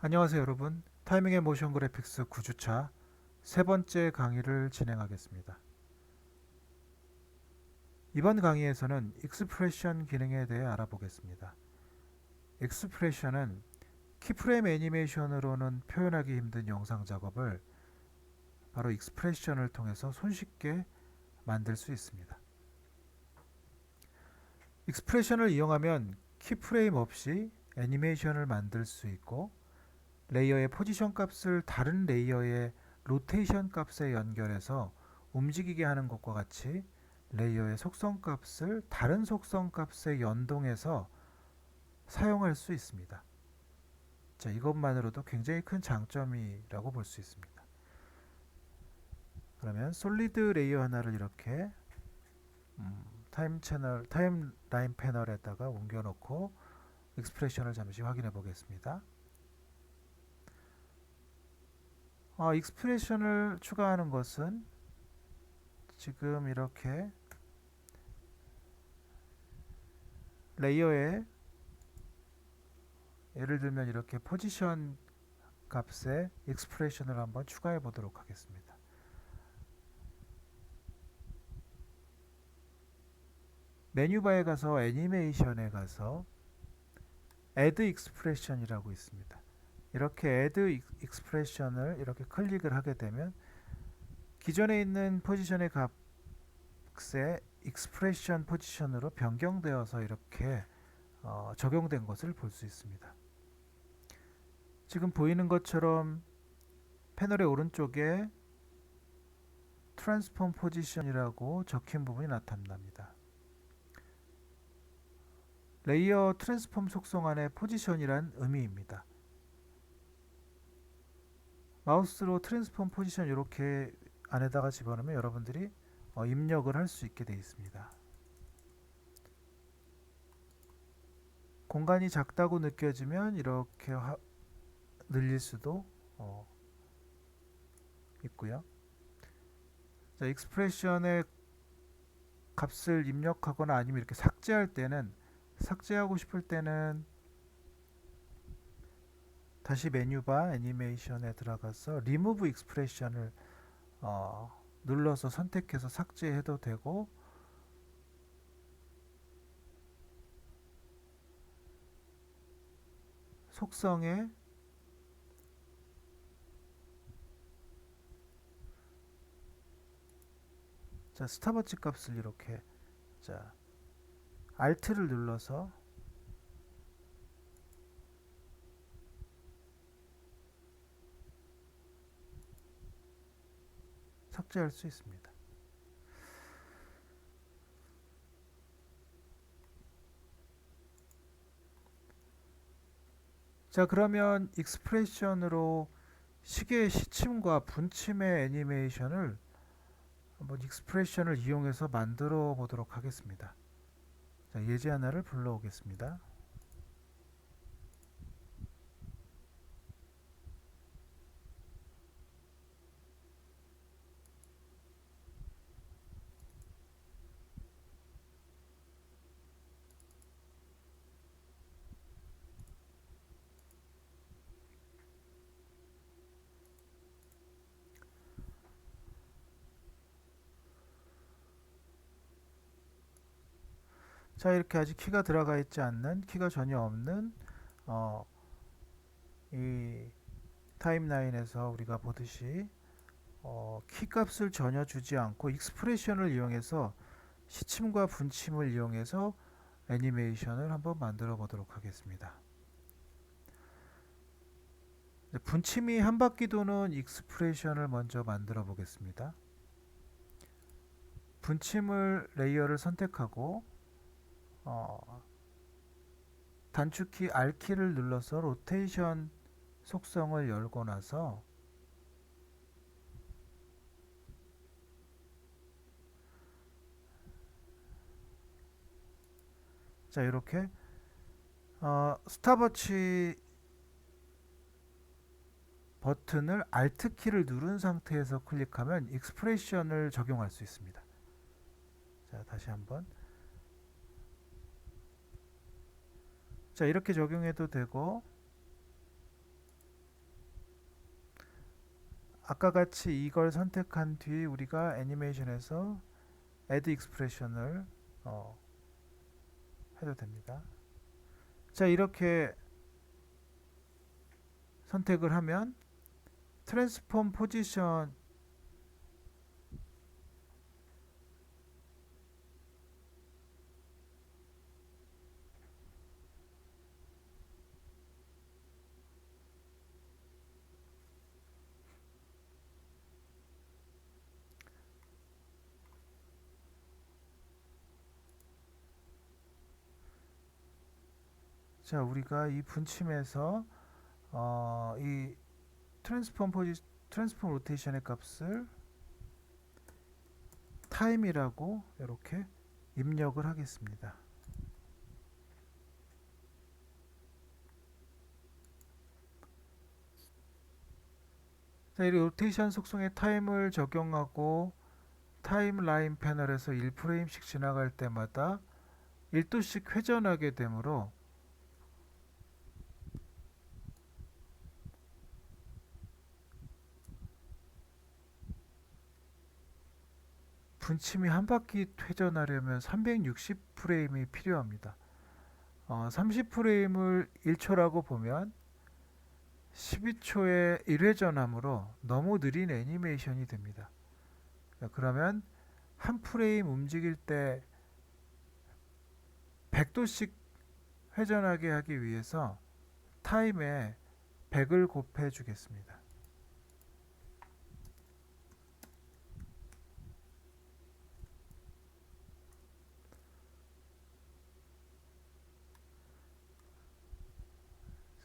안녕하세요 여러분. 타이밍의 모션 그래픽스 9주차 세 번째 강의를 진행하겠습니다. 이번 강의에서는 익스프레션 기능에 대해 알아보겠습니다. 익스프레션은 키프레임 애니메이션으로는 표현하기 힘든 영상 작업을 바로 익스프레션을 통해서 손쉽게 만들 수 있습니다. 익스프레션을 이용하면 키프레임 없이 애니메이션을 만들 수 있고, 레이어의 포지션 값을 다른 레이어의 로테이션 값에 연결해서 움직이게 하는 것과 같이 레이어의 속성 값을 다른 속성 값에 연동해서 사용할 수 있습니다. 자, 이것만으로도 굉장히 큰 장점이라고 볼 수 있습니다. 그러면 솔리드 레이어 하나를 이렇게 타임라인 패널에다가 옮겨 놓고 익스프레션을 잠시 확인해 보겠습니다. 익스프레션을 추가하는 것은 지금 이렇게 레이어에 예를 들면 이렇게 포지션 값에 익스프레션을 한번 추가해 보도록 하겠습니다. 메뉴바에 가서 애니메이션에 가서 Add Expression이라고 있습니다. 이렇게 Add Expression을 이렇게 클릭을 하게 되면 기존에 있는 포지션의 값에 익스프레션 포지션으로 변경되어서 이렇게 적용된 것을 볼 수 있습니다. 지금 보이는 것처럼 패널의 오른쪽에 트랜스폼 포지션이라고 적힌 부분이 나타납니다. 레이어 트랜스폼 속성 안에 포지션이란 의미입니다. 마우스로 트랜스폼 포지션 이렇게 안에다가 집어넣으면 여러분들이 입력을 할 수 있게 되어 있습니다. 공간이 작다고 느껴지면 이렇게 늘릴 수도 있고요. 자, 익스프레션의 값을 입력하거나 아니면 이렇게 삭제할 때는, 삭제하고 싶을 때는 다시 메뉴바 애니메이션에 들어가서 리무브 익스프레션을 눌러서 선택해서 삭제해도 되고, 속성에 자, 스탑워치 값을 이렇게 자, Alt를 눌러서 삭제할 수 있습니다. 자, 그러면 익스프레션으로 시계의 시침과 분침의 애니메이션을 한번 익스프레션을 이용해서 만들어 보도록 하겠습니다. 자, 예제 하나를 불러오겠습니다. 자, 이렇게 아직 키가 들어가 있지 않는, 키가 전혀 없는 어, 이 타임라인에서 우리가 보듯이 키 값을 전혀 주지 않고 익스프레션을 이용해서 시침과 분침을 이용해서 애니메이션을 한번 만들어 보도록 하겠습니다. 분침이 한 바퀴 도는 익스프레션을 먼저 만들어 보겠습니다. 분침을 레이어를 선택하고 단축키 R키를 눌러서 로테이션 속성을 열고 나서 자, 이렇게 스탑워치 버튼을 Alt키를 누른 상태에서 클릭하면 익스프레션을 적용할 수 있습니다. 자, 다시 한번. 자, 이렇게 적용해도 되고, 아까 같이 이걸 선택한 뒤 우리가 애니메이션에서 add expression을 어, 해도 됩니다. 자, 이렇게 선택을 하면 트랜스폼 포지션 자, 우리가 이 분침에서 이 트랜스폼 로테이션의 값을 타임이라고 이렇게 입력을 하겠습니다. 자, 이 로테이션 속성에 타임을 적용하고 타임라인 패널에서 1프레임씩 지나갈 때마다 1도씩 회전하게 되므로 분침이 한 바퀴 회전하려면 360프레임이 필요합니다. 30프레임을 1초라고 보면 12초에 1회전하므로 너무 느린 애니메이션이 됩니다. 그러면 한 프레임 움직일 때 100도씩 회전하게 하기 위해서 타임에 100을 곱해 주겠습니다.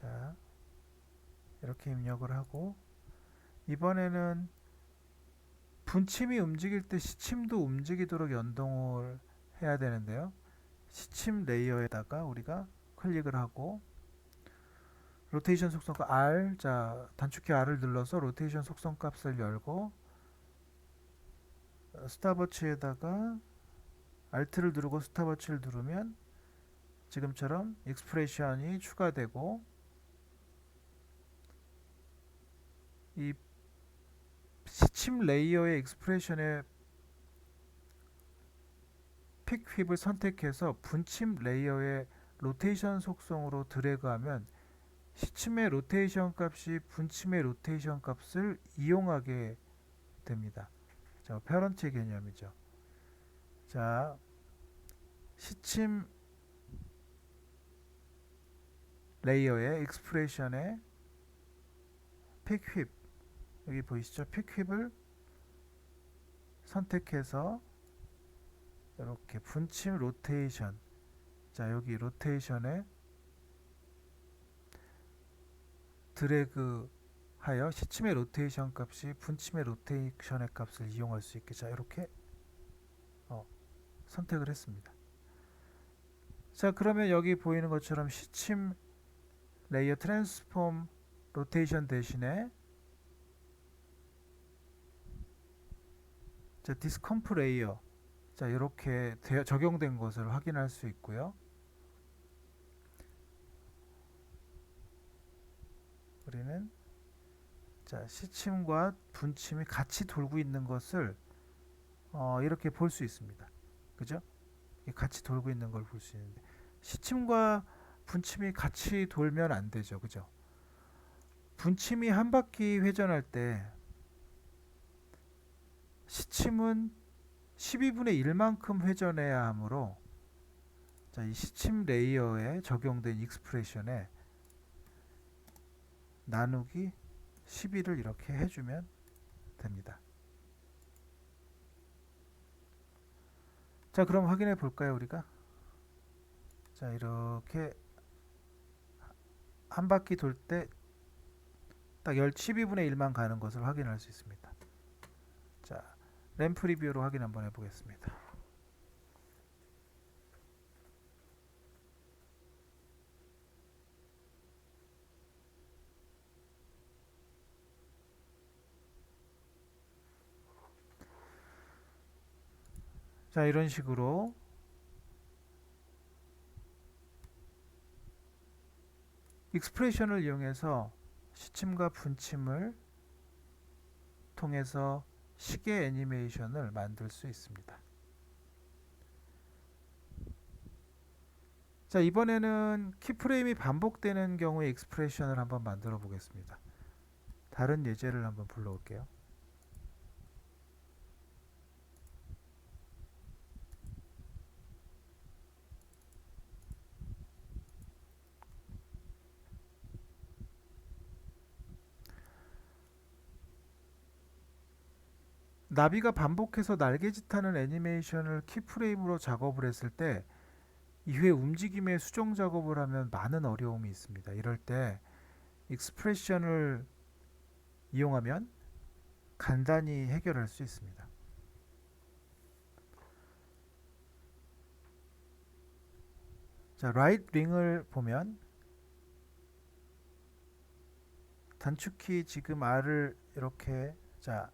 자, 이렇게 입력을 하고 이번에는 분침이 움직일 때 시침도 움직이도록 연동을 해야 되는데요. 시침 레이어에다가 우리가 클릭을 하고 로테이션 속성 R, 자 단축키 R을 눌러서 로테이션 속성 값을 열고 스탑워치에다가 Alt를 누르고 스탑워치를 누르면 지금처럼 익스프레션이 추가되고 이 시침 레이어의 익스프레션의 픽 휩을 선택해서 분침 레이어의 로테이션 속성으로 드래그하면 시침의 로테이션 값이 분침의 로테이션 값을 이용하게 됩니다. 자, 페런트 개념이죠. 자, 시침 레이어의 익스프레션의 픽 휩, 여기 보이시죠? 픽 휩을 선택해서 이렇게 분침 로테이션, 자 여기 로테이션에 드래그 하여 시침의 로테이션 값이 분침의 로테이션의 값을 이용할 수 있게, 자 이렇게 선택을 했습니다. 자, 그러면 여기 보이는 것처럼 시침 레이어 트랜스폼 로테이션 대신에 자, 디스컴프 레이어, 자 이렇게 적용된 것을 확인할 수 있고요. 우리는 자, 시침과 분침이 같이 돌고 있는 것을 이렇게 볼 수 있습니다. 그죠? 같이 돌고 있는 걸 볼 수 있는데 시침과 분침이 같이 돌면 안 되죠. 그죠? 분침이 한 바퀴 회전할 때 시침은 12분의 1만큼 회전해야 하므로 자, 이 시침 레이어에 적용된 익스프레션에 나누기 12를 이렇게 해주면 됩니다. 자, 그럼 확인해 볼까요, 우리가? 자, 이렇게 한 바퀴 돌 때 딱 12분의 1만 가는 것을 확인할 수 있습니다. 자, 램프 리뷰로 확인 한번 해보겠습니다. 자, 이런 식으로 익스프레션을 이용해서 시침과 분침을 통해서 시계 애니메이션을 만들 수 있습니다. 자, 이번에는 키프레임이 반복되는 경우의 익스프레션을 한번 만들어 보겠습니다. 다른 예제를 한번 불러올게요. 나비가 반복해서 날개짓하는 애니메이션을 키프레임으로 작업을 했을 때 이후에 움직임의 수정 작업을 하면 많은 어려움이 있습니다. 이럴 때 익스프레션을 이용하면 간단히 해결할 수 있습니다. 자, 라이트 링을 보면 단축키 지금 R을 이렇게 자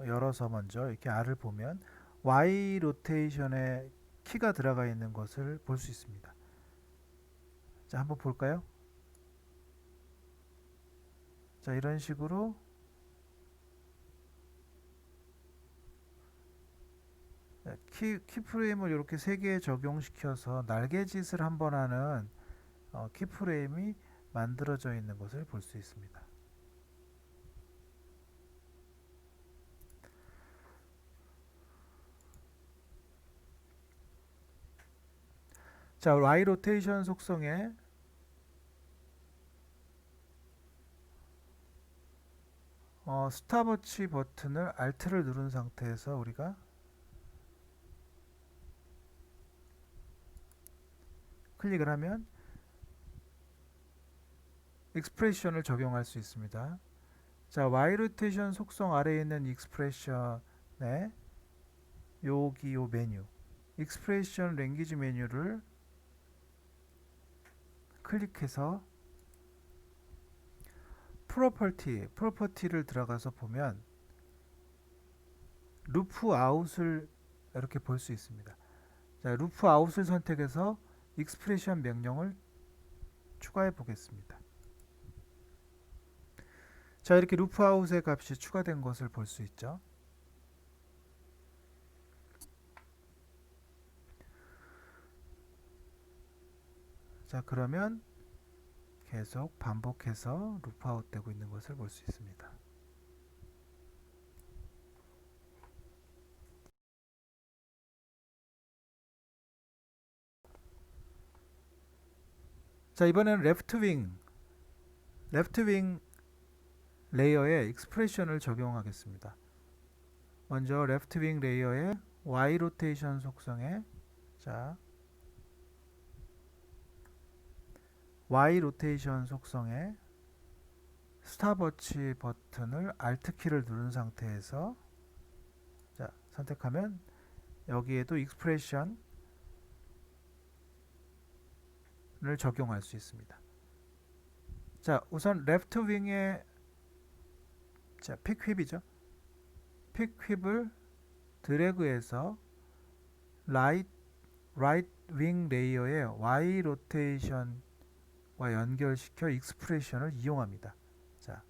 열어서 먼저 이렇게 R을 보면 Y 로테이션에 키가 들어가 있는 것을 볼 수 있습니다. 자, 한번 볼까요? 자, 이런 식으로 키프레임을 이렇게 세 개에 적용시켜서 날개짓을 한번 하는 키프레임이 만들어져 있는 것을 볼 수 있습니다. 자, Y 로테이션 속성에 스탑워치 버튼을 Alt를 누른 상태에서 우리가 클릭을 하면 익스프레션을 적용할 수 있습니다. 자, Y 로테이션 속성 아래에 있는 익스프레션에 여기 요 메뉴 익스프레션 랭귀지 메뉴를 클릭해서 프로퍼티를 들어가서 보면 루프 아웃을 이렇게 볼 수 있습니다. 자, 루프 아웃을 선택해서 익스프레션 명령을 추가해 보겠습니다. 자, 이렇게 루프 아웃의 값이 추가된 것을 볼 수 있죠. 자, 그러면 계속 반복해서 루프 아웃 되고 있는 것을 볼 수 있습니다. 자, 이번에는 레프트 윙 레이어에 익스프레션을 적용하겠습니다. 먼저 레프트 윙 레이어의 Y 로테이션 속성에 자, Y 로테이션 속성에 스탑워치 버튼을 Alt 키를 누른 상태에서 자, 선택하면 여기에도 익스프레션을 적용할 수 있습니다. 자, 우선 레프트 윙의 자, 픽 휩이죠. 픽 휩을 드래그해서 라이트 윙 레이어의 Y 로테이션과 연결시켜 익스프레션을 이용합니다. 자,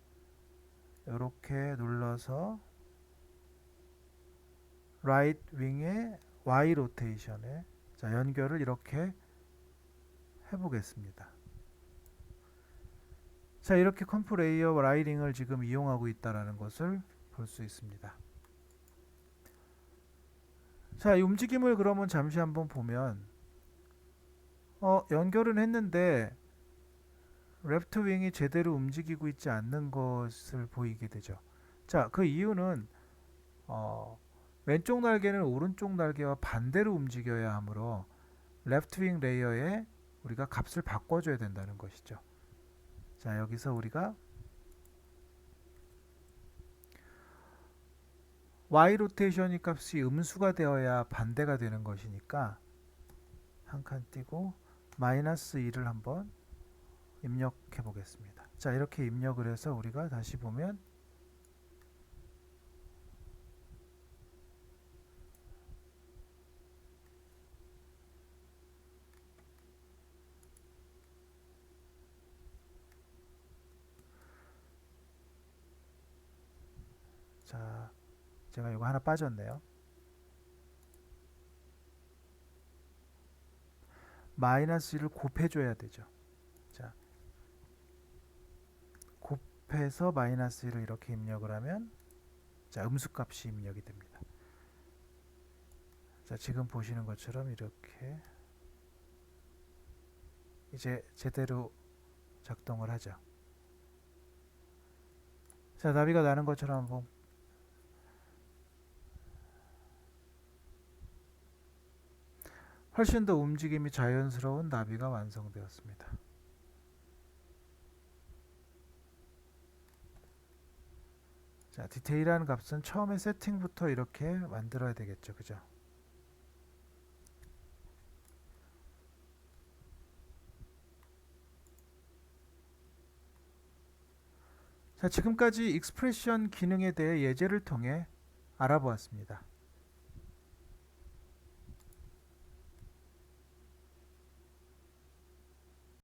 이렇게 눌러서 라이트 윙의 Y 로테이션에 자, 연결을 이렇게 해보겠습니다. 자, 이렇게 컴프 레이어 라이링을 지금 이용하고 있다는 것을 볼 수 있습니다. 자, 이 움직임을 그러면 잠시 한번 보면 연결은 했는데 레프트 윙이 제대로 움직이고 있지 않는 것을 보이게 되죠. 자, 그 이유는 왼쪽 날개는 오른쪽 날개와 반대로 움직여야 하므로 레프트 윙 레이어에 우리가 값을 바꿔줘야 된다는 것이죠. 자, 여기서 우리가 Y 로테이션 값이 음수가 되어야 반대가 되는 것이니까 한 칸 띄고 마이너스 2를 한번 입력해 보겠습니다. 자, 이렇게 입력을 해서 우리가 다시 보면 자, 제가 이거 하나 빠졌네요. 마이너스 1을 곱해줘야 되죠. 자, 곱해서 마이너스 1을 이렇게 입력을 하면 자, 음수값이 입력이 됩니다. 자, 지금 보시는 것처럼 이렇게 이제 제대로 작동을 하죠. 자, 나비가 나는 것처럼 한번 훨씬 더 움직임이 자연스러운 나비가 완성되었습니다. 자, 디테일한 값은 처음에 세팅부터 이렇게 만들어야 되겠죠. 그죠? 자, 지금까지 익스프레션 기능에 대해 예제를 통해 알아보았습니다.